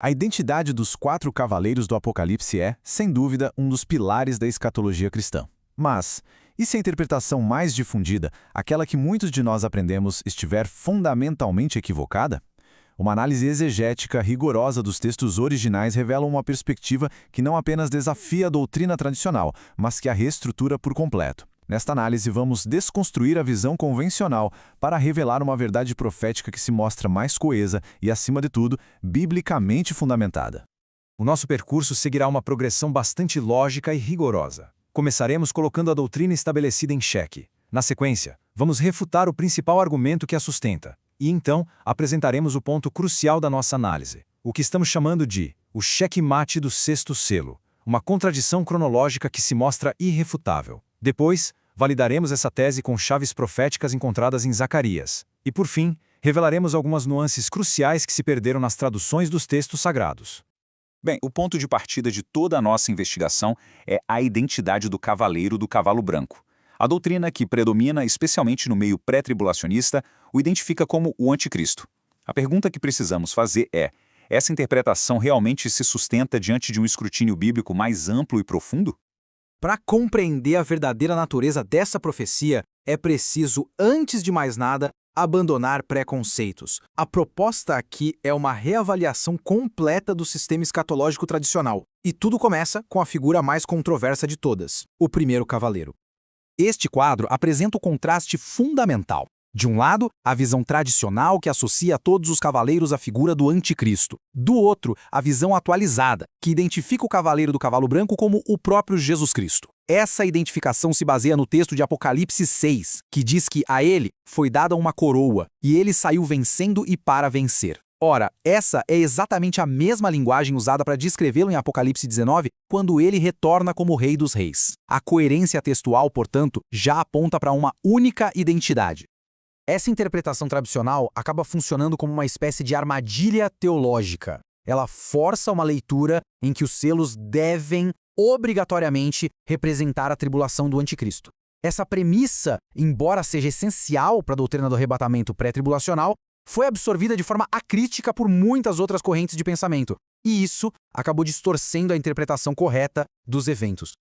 A identidade dos 4 cavaleiros do Apocalipse é, sem dúvida, um dos pilares da escatologia cristã. Mas, e se a interpretação mais difundida, aquela que muitos de nós aprendemos, estiver fundamentalmente equivocada? Uma análise exegética rigorosa dos textos originais revela uma perspectiva que não apenas desafia a doutrina tradicional, mas que a reestrutura por completo. Nesta análise, vamos desconstruir a visão convencional para revelar uma verdade profética que se mostra mais coesa e, acima de tudo, biblicamente fundamentada. O nosso percurso seguirá uma progressão bastante lógica e rigorosa. Começaremos colocando a doutrina estabelecida em xeque. Na sequência, vamos refutar o principal argumento que a sustenta. E então, apresentaremos o ponto crucial da nossa análise, o que estamos chamando de o checkmate do sexto selo, uma contradição cronológica que se mostra irrefutável. Depois, validaremos essa tese com chaves proféticas encontradas em Zacarias. E, por fim, revelaremos algumas nuances cruciais que se perderam nas traduções dos textos sagrados. Bem, o ponto de partida de toda a nossa investigação é a identidade do cavaleiro do cavalo branco. A doutrina que predomina, especialmente no meio pré-tribulacionista, o identifica como o anticristo. A pergunta que precisamos fazer é: essa interpretação realmente se sustenta diante de um escrutínio bíblico mais amplo e profundo? Para compreender a verdadeira natureza dessa profecia, é preciso, antes de mais nada, abandonar preconceitos. A proposta aqui é uma reavaliação completa do sistema escatológico tradicional. E tudo começa com a figura mais controversa de todas, o primeiro cavaleiro. Este quadro apresenta o contraste fundamental. De um lado, a visão tradicional que associa todos os cavaleiros à figura do anticristo. Do outro, a visão atualizada, que identifica o cavaleiro do cavalo branco como o próprio Jesus Cristo. Essa identificação se baseia no texto de Apocalipse 6, que diz que a ele foi dada uma coroa, e ele saiu vencendo e para vencer. Ora, essa é exatamente a mesma linguagem usada para descrevê-lo em Apocalipse 19, quando ele retorna como Rei dos Reis. A coerência textual, portanto, já aponta para uma única identidade. Essa interpretação tradicional acaba funcionando como uma espécie de armadilha teológica. Ela força uma leitura em que os selos devem, obrigatoriamente, representar a tribulação do anticristo. Essa premissa, embora seja essencial para a doutrina do arrebatamento pré-tribulacional, foi absorvida de forma acrítica por muitas outras correntes de pensamento, e isso acabou distorcendo a interpretação correta dos eventos.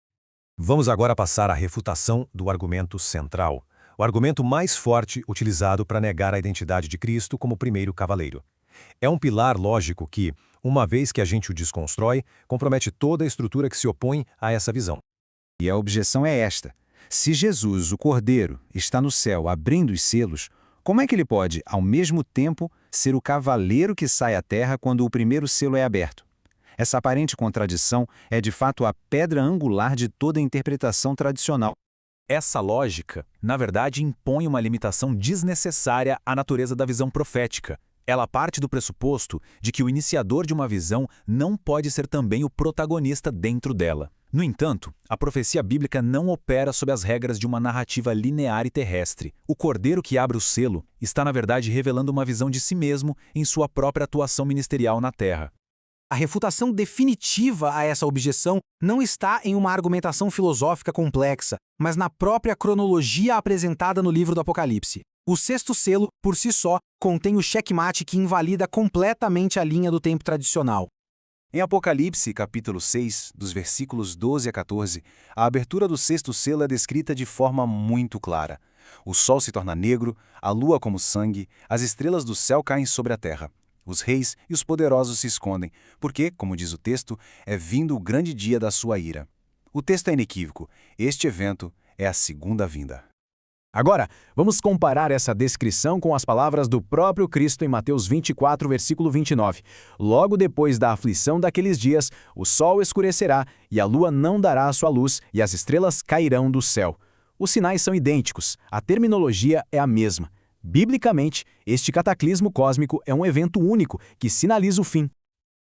Vamos agora passar à refutação do argumento central, o argumento mais forte utilizado para negar a identidade de Cristo como primeiro cavaleiro. É um pilar lógico que, uma vez que a gente o desconstrói, compromete toda a estrutura que se opõe a essa visão. E a objeção é esta: se Jesus, o Cordeiro, está no céu abrindo os selos, como é que ele pode, ao mesmo tempo, ser o cavaleiro que sai à terra quando o primeiro selo é aberto? Essa aparente contradição é de fato a pedra angular de toda a interpretação tradicional. Essa lógica, na verdade, impõe uma limitação desnecessária à natureza da visão profética. Ela parte do pressuposto de que o iniciador de uma visão não pode ser também o protagonista dentro dela. No entanto, a profecia bíblica não opera sob as regras de uma narrativa linear e terrestre. O cordeiro que abre o selo está, na verdade, revelando uma visão de si mesmo em sua própria atuação ministerial na Terra. A refutação definitiva a essa objeção não está em uma argumentação filosófica complexa, mas na própria cronologia apresentada no livro do Apocalipse. O sexto selo, por si só, contém o checkmate que invalida completamente a linha do tempo tradicional. Em Apocalipse, capítulo 6, dos versículos 12 a 14, a abertura do sexto selo é descrita de forma muito clara. O sol se torna negro, a lua como sangue, as estrelas do céu caem sobre a terra. Os reis e os poderosos se escondem, porque, como diz o texto, é vindo o grande dia da sua ira. O texto é inequívoco. Este evento é a segunda vinda. Agora, vamos comparar essa descrição com as palavras do próprio Cristo em Mateus 24, versículo 29. Logo depois da aflição daqueles dias, o sol escurecerá e a lua não dará a sua luz e as estrelas cairão do céu. Os sinais são idênticos, a terminologia é a mesma. Biblicamente, este cataclismo cósmico é um evento único que sinaliza o fim.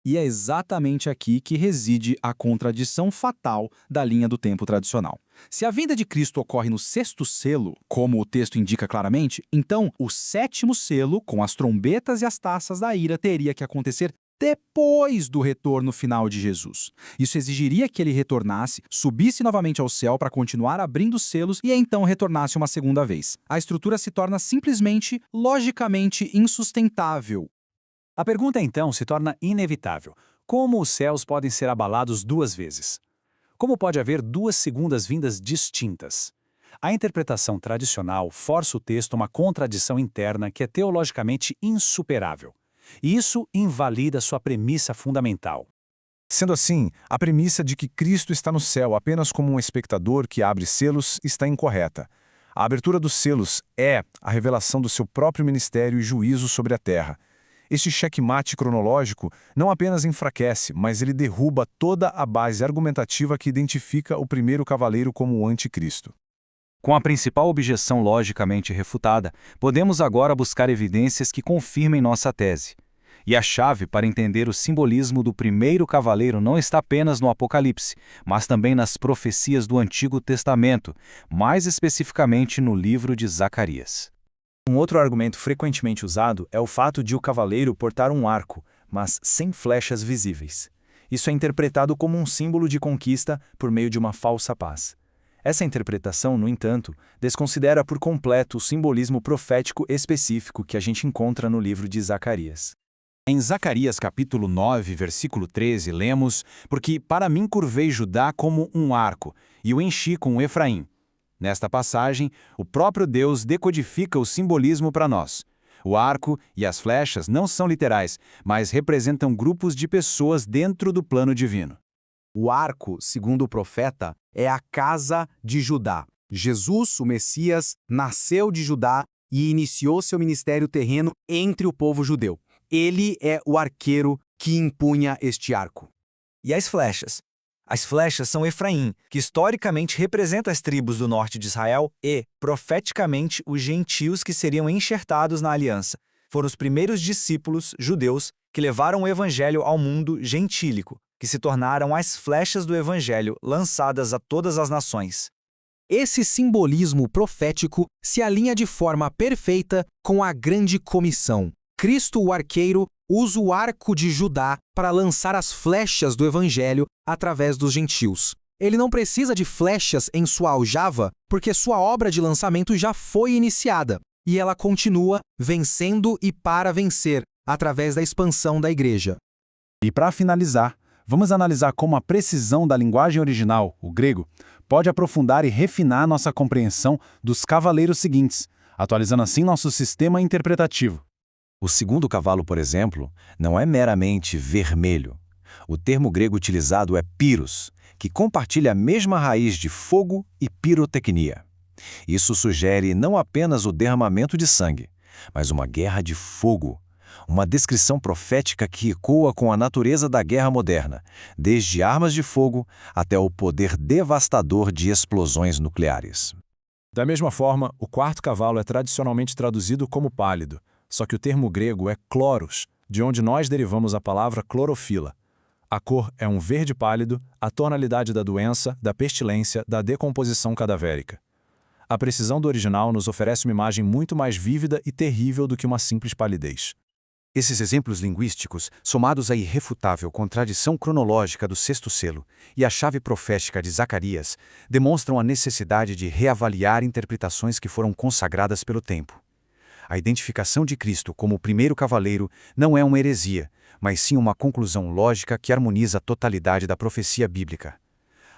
E é exatamente aqui que reside a contradição fatal da linha do tempo tradicional. Se a vinda de Cristo ocorre no sexto selo, como o texto indica claramente, então o sétimo selo, com as trombetas e as taças da ira, teria que acontecer depois do retorno final de Jesus. Isso exigiria que ele retornasse, subisse novamente ao céu para continuar abrindo selos e então retornasse uma segunda vez. A estrutura se torna simplesmente, logicamente insustentável. A pergunta então se torna inevitável. Como os céus podem ser abalados duas vezes? Como pode haver duas segundas vindas distintas? A interpretação tradicional força o texto a uma contradição interna que é teologicamente insuperável. E isso invalida sua premissa fundamental. Sendo assim, a premissa de que Cristo está no céu apenas como um espectador que abre selos está incorreta. A abertura dos selos é a revelação do seu próprio ministério e juízo sobre a terra. Este checkmate cronológico não apenas enfraquece, mas ele derruba toda a base argumentativa que identifica o primeiro cavaleiro como o anticristo. Com a principal objeção logicamente refutada, podemos agora buscar evidências que confirmem nossa tese. E a chave para entender o simbolismo do primeiro cavaleiro não está apenas no Apocalipse, mas também nas profecias do Antigo Testamento, mais especificamente no livro de Zacarias. Um outro argumento frequentemente usado é o fato de o cavaleiro portar um arco, mas sem flechas visíveis. Isso é interpretado como um símbolo de conquista por meio de uma falsa paz. Essa interpretação, no entanto, desconsidera por completo o simbolismo profético específico que a gente encontra no livro de Zacarias. Em Zacarias capítulo 9, versículo 13, lemos: "Porque para mim curvei Judá como um arco, e o enchi com Efraim." Nesta passagem, o próprio Deus decodifica o simbolismo para nós. O arco e as flechas não são literais, mas representam grupos de pessoas dentro do plano divino. O arco, segundo o profeta, é a casa de Judá. Jesus, o Messias, nasceu de Judá e iniciou seu ministério terreno entre o povo judeu. Ele é o arqueiro que impunha este arco. E as flechas? As flechas são Efraim, que historicamente representa as tribos do norte de Israel e, profeticamente, os gentios que seriam enxertados na aliança. Foram os primeiros discípulos judeus que levaram o evangelho ao mundo gentílico, que se tornaram as flechas do evangelho lançadas a todas as nações. Esse simbolismo profético se alinha de forma perfeita com a grande comissão. Cristo, o arqueiro, usa o arco de Judá para lançar as flechas do evangelho através dos gentios. Ele não precisa de flechas em sua aljava, porque sua obra de lançamento já foi iniciada, e ela continua vencendo e para vencer, através da expansão da igreja. E para finalizar, vamos analisar como a precisão da linguagem original, o grego, pode aprofundar e refinar nossa compreensão dos cavaleiros seguintes, atualizando assim nosso sistema interpretativo. O segundo cavalo, por exemplo, não é meramente vermelho. O termo grego utilizado é pyros, que compartilha a mesma raiz de fogo e pirotecnia. Isso sugere não apenas o derramamento de sangue, mas uma guerra de fogo, uma descrição profética que ecoa com a natureza da guerra moderna, desde armas de fogo até o poder devastador de explosões nucleares. Da mesma forma, o quarto cavalo é tradicionalmente traduzido como pálido, só que o termo grego é chloros, de onde nós derivamos a palavra clorofila. A cor é um verde pálido, a tonalidade da doença, da pestilência, da decomposição cadavérica. A precisão do original nos oferece uma imagem muito mais vívida e terrível do que uma simples palidez. Esses exemplos linguísticos, somados à irrefutável contradição cronológica do sexto selo e à chave profética de Zacarias, demonstram a necessidade de reavaliar interpretações que foram consagradas pelo tempo. A identificação de Cristo como o primeiro cavaleiro não é uma heresia, mas sim uma conclusão lógica que harmoniza a totalidade da profecia bíblica.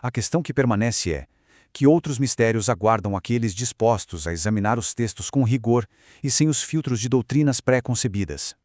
A questão que permanece é: que outros mistérios aguardam aqueles dispostos a examinar os textos com rigor e sem os filtros de doutrinas pré-concebidas?